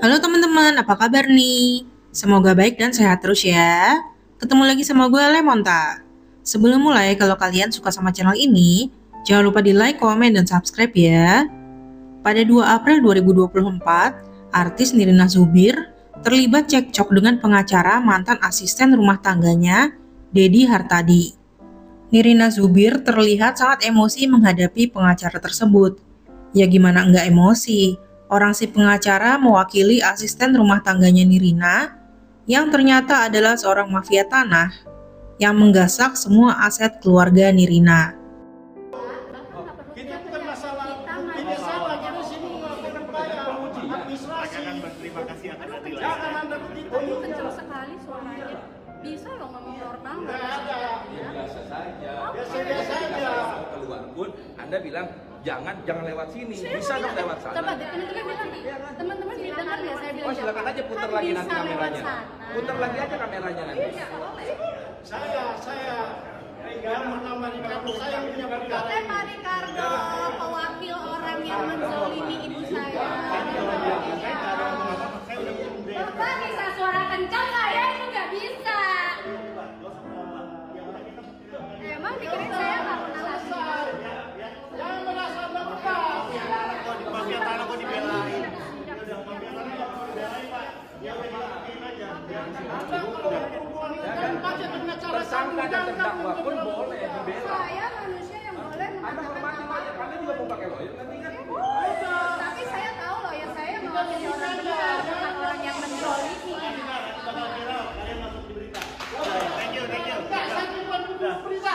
Halo teman-teman, apa kabar nih? Semoga baik dan sehat terus ya. Ketemu lagi sama gue Lemonta. Sebelum mulai, kalau kalian suka sama channel ini, jangan lupa di like, komen, dan subscribe ya. Pada 2 April 2024, artis Nirina Zubir terlibat cekcok dengan pengacara mantan asisten rumah tangganya, Dedi Hartadi. Nirina Zubir terlihat sangat emosi menghadapi pengacara tersebut. Ya gimana enggak emosi? Orang si pengacara mewakili asisten rumah tangganya Nirina yang ternyata adalah seorang mafia tanah yang menggasak semua aset keluarga Nirina. Kita bukan masalah ini salah, jadi sini mengatakan banyak administrasi. Akan berterima kasih atas adilan. Jangan Anda begitu. Kamu kencang sekali suaranya. Bisa loh ngomong normal. Nggak ada. Biasa saja. Biasa-biasa aja. Keluar pun Anda bilang jangan lewat sini. Bisa dong lewat sana. Coba teman-teman bilang nih. Teman-teman dengar nggak saya bilang? Oh silakan aja putar Kan lagi bisa nanti lewat kameranya. sana. Putar lagi aja kameranya nanti. Saya yang bernama Ricardo, saya punya perkara Oke ini. Pak Ricardo, pewakil orang yang menzolimi ibu saya. Bapak bisa suara kencang nggak ya? Itu nggak bisa. Emang pikirin saya nggak pernah lagi. Jangan merasa lepas. Mafia tanah kok dibelain. Anda kalau berhubungan dengan baca dengan cara Tersangka dan terdakwa pun boleh dibela. Saya manusia yang boleh Anda hormati mengatakan aja. Anda juga mau pakai lawyer nanti kan? tapi saya tahu loh ya saya mewakili orang benar bukan orang yang menzolimi. Thank you. Enggak, saya bukan berita.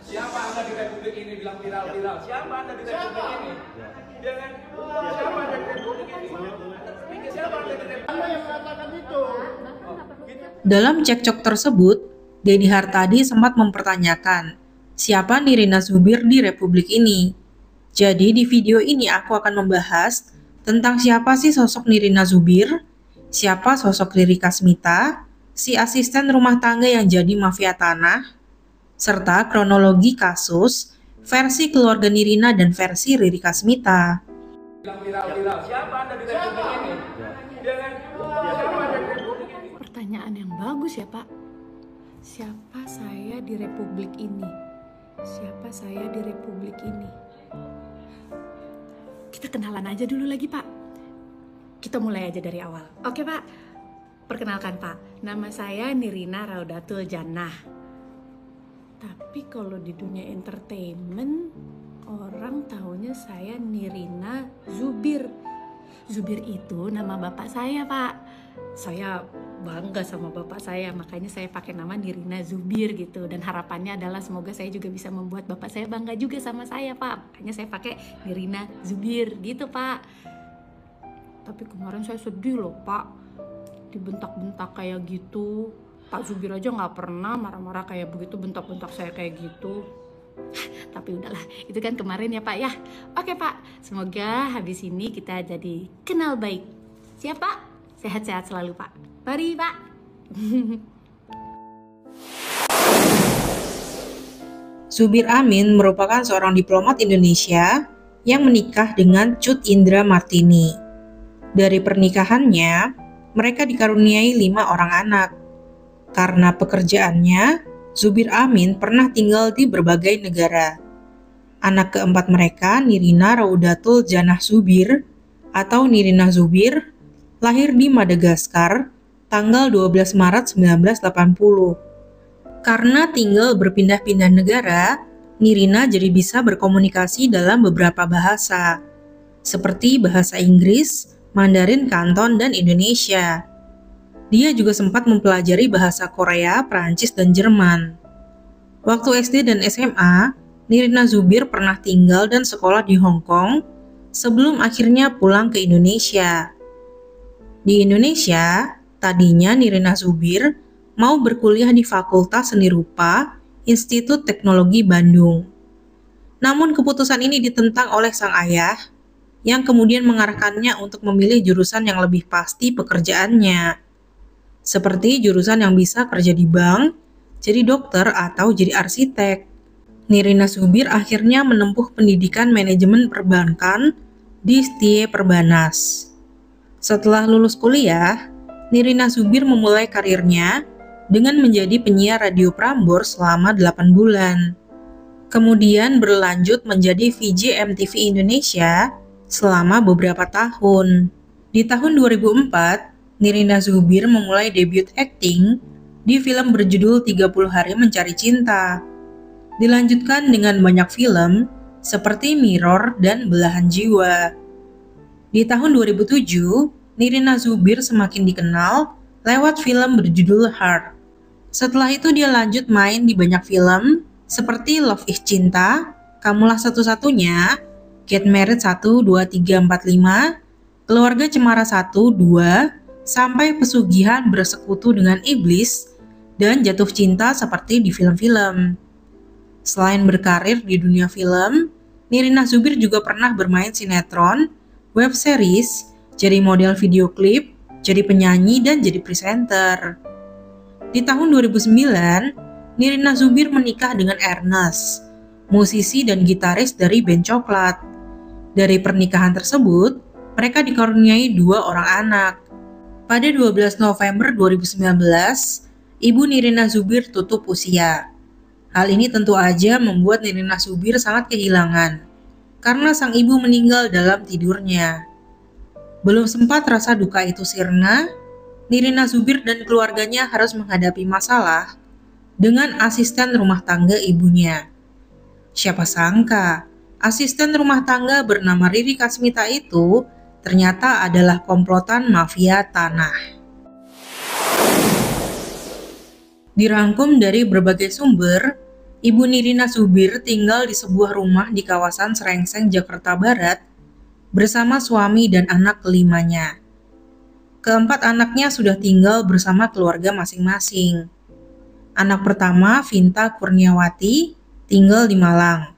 Siapa Anda di Republik ini bilang viral? Siapa Anda di Republik ini? Jangan. Siapa Anda di Republik ini? Siapa Anda di Republik Anda yang mengatakan itu. Dalam cekcok tersebut, Dedi Hartadi sempat mempertanyakan siapa Nirina Zubir di Republik ini. Jadi di video ini aku akan membahas tentang siapa sih sosok Nirina Zubir, siapa sosok Riri Kasmita, si asisten rumah tangga yang jadi mafia tanah, serta kronologi kasus, versi keluarga Nirina dan versi Riri Kasmita. viral? Siapa Anda di Republik ini? Jangan. Siapa Anda di Republik ini? Pertanyaan yang bagus ya Pak. Siapa saya di Republik ini? Siapa saya di Republik ini? Kita kenalan aja dulu lagi Pak. Kita mulai aja dari awal. Oke Pak. Perkenalkan Pak, nama saya Nirina Raudatul Jannah. Tapi kalau di dunia entertainment, orang taunya saya Nirina Zubir. Zubir itu nama bapak saya Pak. Saya bangga sama bapak saya, makanya saya pakai nama Nirina Zubir gitu. Dan harapannya adalah semoga saya juga bisa membuat bapak saya bangga juga sama saya Pak. Makanya saya pakai Nirina Zubir gitu Pak. Tapi kemarin saya sedih loh Pak, dibentak-bentak kayak gitu. Pak Zubir aja nggak pernah marah-marah kayak begitu, bentak-bentak saya kayak gitu. Tapi udahlah, itu kan kemarin ya Pak ya. Oke Pak, semoga habis ini kita jadi kenal baik. Siap Pak? Sehat-sehat selalu Pak. Mari Pak. Zubir Amin merupakan seorang diplomat Indonesia yang menikah dengan Cut Indra Martini. Dari pernikahannya, mereka dikaruniai 5 orang anak. Karena pekerjaannya, Zubir Amin pernah tinggal di berbagai negara. Anak keempat mereka, Nirina Raudatul Jannah Zubir atau Nirina Zubir, lahir di Madagaskar tanggal 12 Maret 1980. Karena tinggal berpindah-pindah negara, Nirina jadi bisa berkomunikasi dalam beberapa bahasa, seperti bahasa Inggris, Mandarin Kanton, dan Indonesia. Dia juga sempat mempelajari bahasa Korea, Prancis, dan Jerman. Waktu SD dan SMA, Nirina Zubir pernah tinggal dan sekolah di Hong Kong sebelum akhirnya pulang ke Indonesia. Di Indonesia, tadinya Nirina Zubir mau berkuliah di Fakultas Seni Rupa Institut Teknologi Bandung. Namun keputusan ini ditentang oleh sang ayah yang kemudian mengarahkannya untuk memilih jurusan yang lebih pasti pekerjaannya. Seperti jurusan yang bisa kerja di bank, jadi dokter atau jadi arsitek. Nirina Zubir akhirnya menempuh pendidikan manajemen perbankan di Setie Perbanas. Setelah lulus kuliah, Nirina Zubir memulai karirnya dengan menjadi penyiar radio Prambors selama 8 bulan. Kemudian berlanjut menjadi VJ MTV Indonesia selama beberapa tahun. Di tahun 2004, Nirina Zubir memulai debut akting di film berjudul 30 Hari Mencari Cinta. Dilanjutkan dengan banyak film seperti Mirror dan Belahan Jiwa. Di tahun 2007, Nirina Zubir semakin dikenal lewat film berjudul Heart. Setelah itu dia lanjut main di banyak film seperti Love is Cinta, Kamulah Satu-Satunya, Get Married 1, 2, 3, 4, 5, Keluarga Cemara 1, 2, sampai Pesugihan Bersekutu dengan Iblis, dan jatuh cinta seperti di film-film. Selain berkarir di dunia film, Nirina Zubir juga pernah bermain sinetron, web series, jadi model video klip, jadi penyanyi, dan jadi presenter. Di tahun 2009, Nirina Zubir menikah dengan Ernest, musisi dan gitaris dari band Coklat. Dari pernikahan tersebut, mereka dikaruniai 2 orang anak. Pada 12 November 2019, Ibu Nirina Zubir tutup usia. Hal ini tentu aja membuat Nirina Zubir sangat kehilangan, karena sang ibu meninggal dalam tidurnya. Belum sempat rasa duka itu sirna, Nirina Zubir dan keluarganya harus menghadapi masalah dengan asisten rumah tangga ibunya. Siapa sangka, asisten rumah tangga bernama Riri Kasmita itu ternyata adalah komplotan mafia tanah. Dirangkum dari berbagai sumber, Ibu Nirina Zubir tinggal di sebuah rumah di kawasan Serengseng, Jakarta Barat bersama suami dan anak kelimanya. Keempat anaknya sudah tinggal bersama keluarga masing-masing. Anak pertama, Vinta Kurniawati, tinggal di Malang.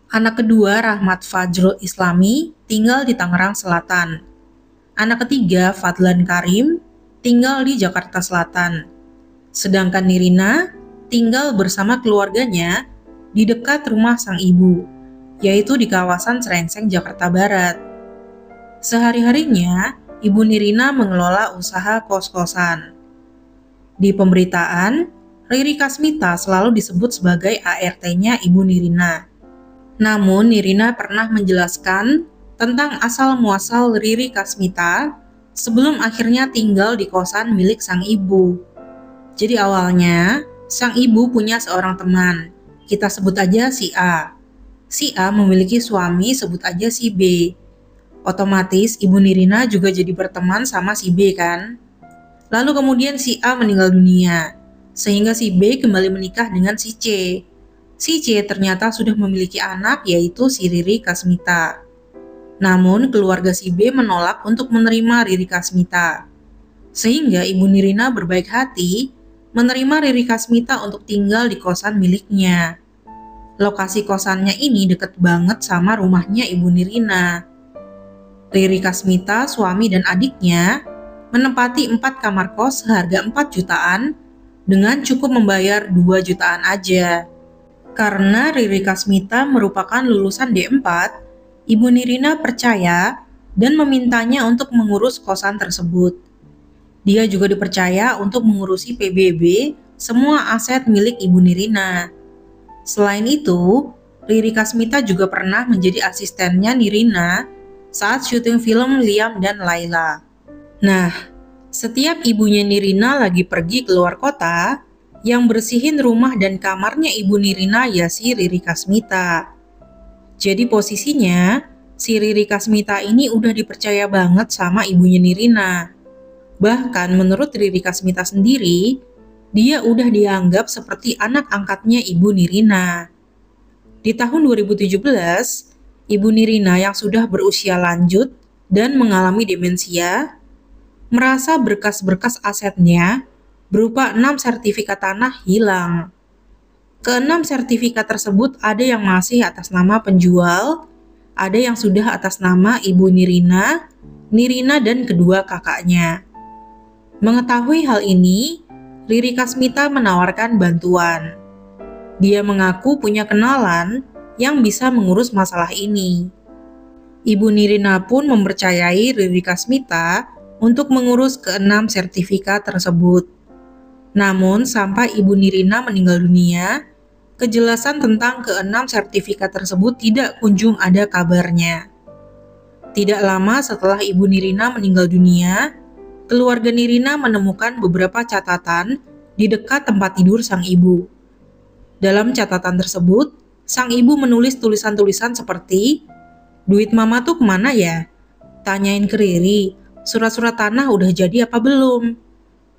Anak kedua, Rahmat Fajrul Islami, tinggal di Tangerang Selatan. Anak ketiga, Fadlan Karim, tinggal di Jakarta Selatan. Sedangkan Nirina tinggal bersama keluarganya di dekat rumah sang ibu, yaitu di kawasan Serengseng, Jakarta Barat. Sehari-harinya, Ibu Nirina mengelola usaha kos-kosan. Di pemberitaan, Riri Kasmita selalu disebut sebagai ART-nya Ibu Nirina. Namun, Nirina pernah menjelaskan tentang asal-muasal Riri Kasmita sebelum akhirnya tinggal di kosan milik sang ibu. Jadi awalnya, sang ibu punya seorang teman, kita sebut aja si A. Si A memiliki suami, sebut aja si B. Otomatis Ibu Nirina juga jadi berteman sama si B kan? Lalu kemudian si A meninggal dunia, sehingga si B kembali menikah dengan si C. Si C ternyata sudah memiliki anak, yaitu si Riri Kasmita. Namun keluarga si B menolak untuk menerima Riri Kasmita. Sehingga Ibu Nirina berbaik hati menerima Riri Kasmita untuk tinggal di kosan miliknya. Lokasi kosannya ini deket banget sama rumahnya Ibu Nirina. Riri Kasmita, suami dan adiknya menempati 4 kamar kos seharga 4 jutaan dengan cukup membayar 2 jutaan aja. Karena Riri Kasmita merupakan lulusan D4, Ibu Nirina percaya dan memintanya untuk mengurus kosan tersebut. Dia juga dipercaya untuk mengurusi PBB semua aset milik Ibu Nirina. Selain itu, Riri Kasmita juga pernah menjadi asistennya Nirina saat syuting film Liam dan Laila. Nah, setiap ibunya Nirina lagi pergi keluar kota, yang bersihin rumah dan kamarnya Ibu Nirina ya si Riri Kasmita. Jadi posisinya, si Riri Kasmita ini udah dipercaya banget sama ibunya Nirina. Bahkan menurut Riri Kasmita sendiri, dia udah dianggap seperti anak angkatnya Ibu Nirina. Di tahun 2017, Ibu Nirina yang sudah berusia lanjut dan mengalami demensia, merasa berkas-berkas asetnya berupa 6 sertifikat tanah hilang. Ke-6 sertifikat tersebut ada yang masih atas nama penjual, ada yang sudah atas nama Ibu Nirina dan kedua kakaknya. Mengetahui hal ini, Riri Kasmita menawarkan bantuan. Dia mengaku punya kenalan yang bisa mengurus masalah ini. Ibu Nirina pun mempercayai Riri Kasmita untuk mengurus ke-6 sertifikat tersebut. Namun, sampai Ibu Nirina meninggal dunia, kejelasan tentang ke-6 sertifikat tersebut tidak kunjung ada kabarnya. Tidak lama setelah Ibu Nirina meninggal dunia, keluarga Nirina menemukan beberapa catatan di dekat tempat tidur sang ibu. Dalam catatan tersebut, sang ibu menulis tulisan-tulisan seperti, "Duit mama tuh kemana ya? Tanyain ke Riri, surat-surat tanah udah jadi apa belum?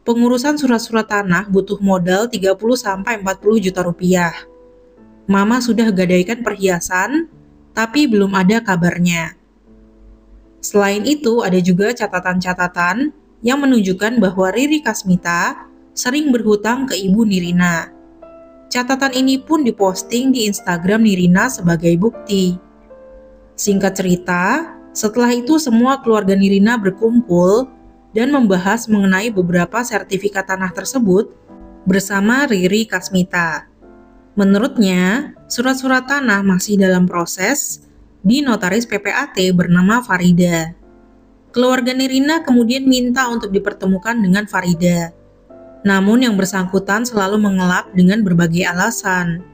Pengurusan surat-surat tanah butuh modal 30-40 juta rupiah. Mama sudah gadaikan perhiasan, tapi belum ada kabarnya." Selain itu, ada juga catatan-catatan yang menunjukkan bahwa Riri Kasmita sering berhutang ke Ibu Nirina. Catatan ini pun diposting di Instagram Nirina sebagai bukti. Singkat cerita, setelah itu semua keluarga Nirina berkumpul dan membahas mengenai beberapa sertifikat tanah tersebut bersama Riri Kasmita. Menurutnya, surat-surat tanah masih dalam proses di notaris PPAT bernama Farida. Keluarga Nirina kemudian minta untuk dipertemukan dengan Farida. Namun yang bersangkutan selalu mengelak dengan berbagai alasan.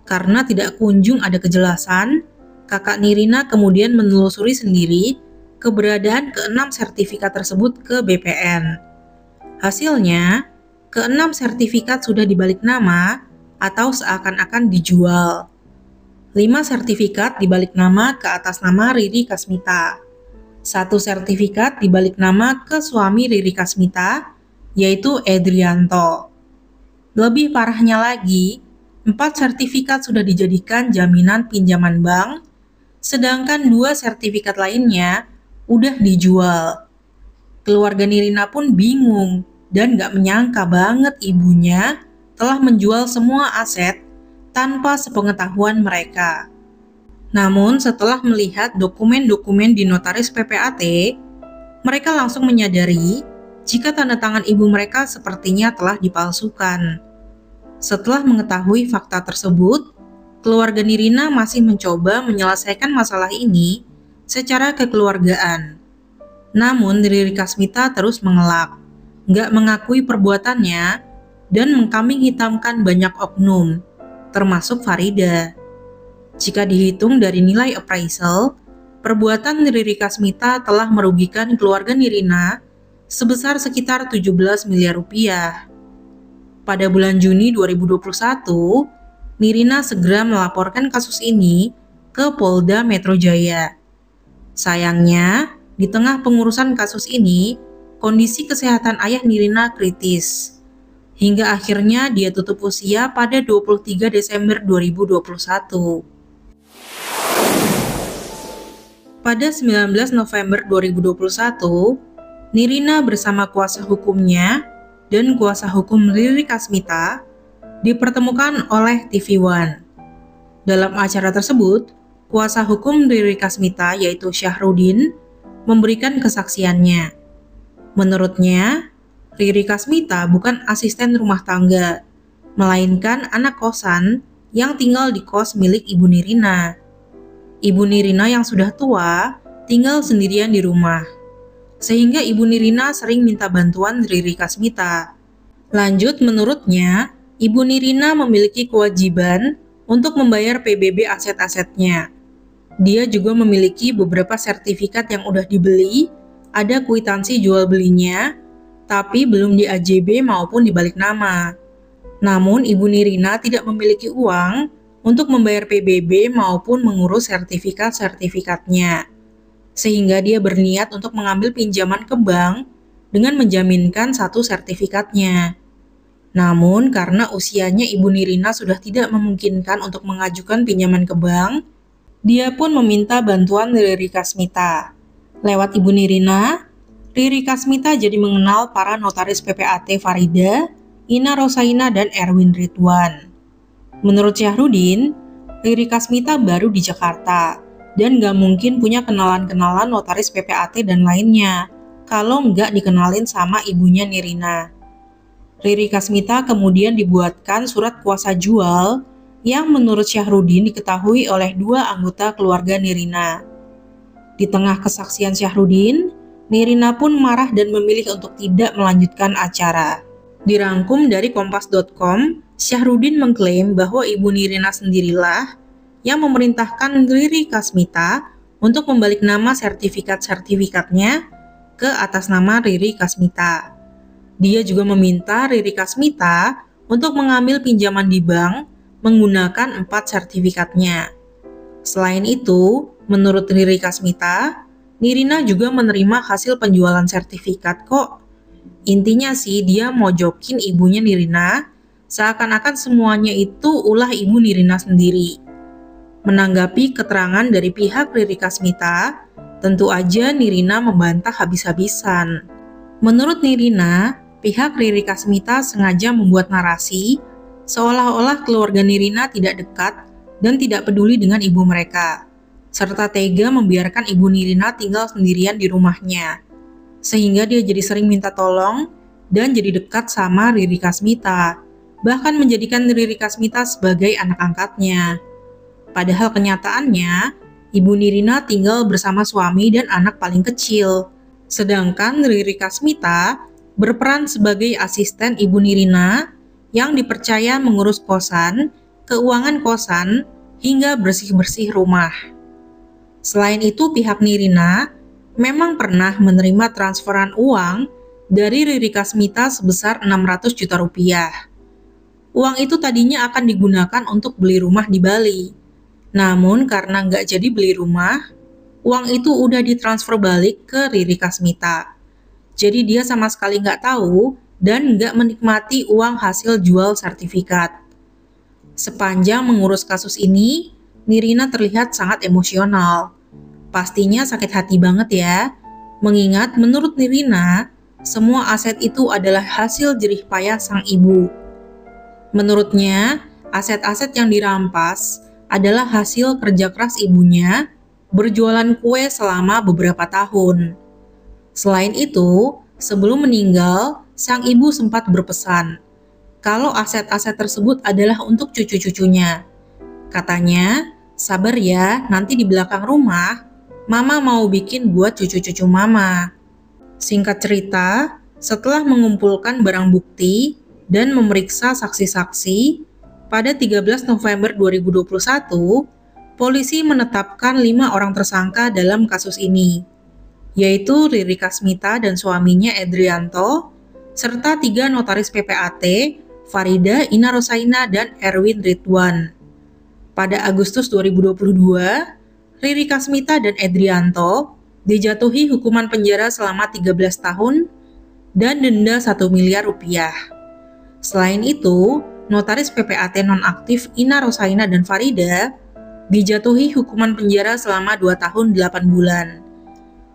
Karena tidak kunjung ada kejelasan, kakak Nirina kemudian menelusuri sendiri keberadaan ke-6 sertifikat tersebut ke BPN. Hasilnya, ke-6 sertifikat sudah dibalik nama atau seakan-akan dijual. 5 sertifikat dibalik nama ke atas nama Riri Kasmita. 1 sertifikat dibalik nama ke suami Riri Kasmita, yaitu Edrianto. Lebih parahnya lagi, 4 sertifikat sudah dijadikan jaminan pinjaman bank, sedangkan 2 sertifikat lainnya udah dijual. Keluarga Nirina pun bingung dan gak menyangka banget ibunya telah menjual semua aset tanpa sepengetahuan mereka. Namun setelah melihat dokumen-dokumen di notaris PPAT, mereka langsung menyadari jika tanda tangan ibu mereka sepertinya telah dipalsukan. Setelah mengetahui fakta tersebut, keluarga Nirina masih mencoba menyelesaikan masalah ini secara kekeluargaan. Namun Riri Kasmita terus mengelak, nggak mengakui perbuatannya, dan mengkambing hitamkan banyak oknum, termasuk Farida. Jika dihitung dari nilai appraisal, perbuatan Riri Kasmita telah merugikan keluarga Nirina sebesar sekitar 17 miliar rupiah. Pada bulan Juni 2021, Nirina segera melaporkan kasus ini ke Polda Metro Jaya. Sayangnya, di tengah pengurusan kasus ini, kondisi kesehatan ayah Nirina kritis. Hingga akhirnya dia tutup usia pada 23 Desember 2021. Pada 19 November 2021, Nirina bersama kuasa hukumnya dan kuasa hukum Riri Kasmita dipertemukan oleh TV One. Dalam acara tersebut, kuasa hukum Riri Kasmita yaitu Syahrudin memberikan kesaksiannya. Menurutnya, Riri Kasmita bukan asisten rumah tangga, melainkan anak kosan yang tinggal di kos milik Ibu Nirina. Ibu Nirina yang sudah tua tinggal sendirian di rumah, sehingga Ibu Nirina sering minta bantuan Riri Kasmita. Lanjut, menurutnya, Ibu Nirina memiliki kewajiban untuk membayar PBB aset-asetnya. Dia juga memiliki beberapa sertifikat yang udah dibeli, ada kwitansi jual belinya, tapi belum di AJB maupun di balik nama. Namun Ibu Nirina tidak memiliki uang untuk membayar PBB maupun mengurus sertifikat-sertifikatnya. Sehingga dia berniat untuk mengambil pinjaman ke bank dengan menjaminkan 1 sertifikatnya. Namun karena usianya Ibu Nirina sudah tidak memungkinkan untuk mengajukan pinjaman ke bank, dia pun meminta bantuan Riri Kasmita. Lewat Ibu Nirina, Riri Kasmita jadi mengenal para notaris PPAT Farida, Ina Rosaina, dan Erwin Ridwan. Menurut Syahrudin, Riri Kasmita baru di Jakarta dan gak mungkin punya kenalan-kenalan notaris PPAT dan lainnya kalau nggak dikenalin sama ibunya Nirina. Riri Kasmita kemudian dibuatkan surat kuasa jual yang menurut Syahrudin diketahui oleh 2 anggota keluarga Nirina. Di tengah kesaksian Syahrudin, Nirina pun marah dan memilih untuk tidak melanjutkan acara. Dirangkum dari kompas.com, Syahrudin mengklaim bahwa ibu Nirina sendirilah yang memerintahkan Riri Kasmita untuk membalik nama sertifikatnya ke atas nama Riri Kasmita. Dia juga meminta Riri Kasmita untuk mengambil pinjaman di bank menggunakan 4 sertifikatnya. Selain itu, menurut Riri Kasmita, Nirina juga menerima hasil penjualan sertifikat kok. Intinya sih dia mojokin ibunya Nirina, seakan-akan semuanya itu ulah ibu Nirina sendiri. Menanggapi keterangan dari pihak Riri Kasmita, tentu aja Nirina membantah habis-habisan. Menurut Nirina, pihak Riri Kasmita sengaja membuat narasi seolah-olah keluarga Nirina tidak dekat dan tidak peduli dengan ibu mereka, serta tega membiarkan ibu Nirina tinggal sendirian di rumahnya, sehingga dia jadi sering minta tolong dan jadi dekat sama Riri Kasmita, bahkan menjadikan Riri Kasmita sebagai anak angkatnya. Padahal kenyataannya, ibu Nirina tinggal bersama suami dan anak paling kecil, sedangkan Riri Kasmita berperan sebagai asisten ibu Nirina yang dipercaya mengurus kosan, keuangan kosan, hingga bersih-bersih rumah. Selain itu, pihak Nirina memang pernah menerima transferan uang dari Riri Kasmita sebesar 600 juta rupiah. Uang itu tadinya akan digunakan untuk beli rumah di Bali. Namun karena nggak jadi beli rumah, uang itu udah ditransfer balik ke Riri Kasmita. Jadi dia sama sekali nggak tahu dan nggak menikmati uang hasil jual sertifikat. Sepanjang mengurus kasus ini, Nirina terlihat sangat emosional. Pastinya sakit hati banget ya, mengingat menurut Nirina, semua aset itu adalah hasil jerih payah sang ibu. Menurutnya, aset-aset yang dirampas adalah hasil kerja keras ibunya berjualan kue selama beberapa tahun. Selain itu, sebelum meninggal, sang ibu sempat berpesan kalau aset-aset tersebut adalah untuk cucu-cucunya. Katanya, sabar ya, nanti di belakang rumah, Mama mau bikin buat cucu-cucu Mama. Singkat cerita, setelah mengumpulkan barang bukti dan memeriksa saksi-saksi, pada 13 November 2021, polisi menetapkan 5 orang tersangka dalam kasus ini, yaitu Riri Kasmita dan suaminya Edrianto, serta 3 notaris PPAT, Farida, Ina Rosaina, dan Erwin Ridwan. Pada Agustus 2022, Riri Kasmita dan Edrianto dijatuhi hukuman penjara selama 13 tahun dan denda 1 miliar rupiah. Selain itu, notaris PPAT nonaktif Ina Rosaina dan Farida dijatuhi hukuman penjara selama 2 tahun 8 bulan.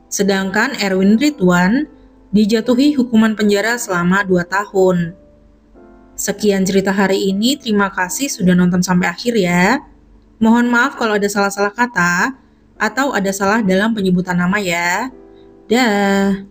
Sedangkan Erwin Ridwan dijatuhi hukuman penjara selama 2 tahun. Sekian cerita hari ini, terima kasih sudah nonton sampai akhir ya. Mohon maaf kalau ada salah-salah kata atau ada salah dalam penyebutan nama ya. Dah.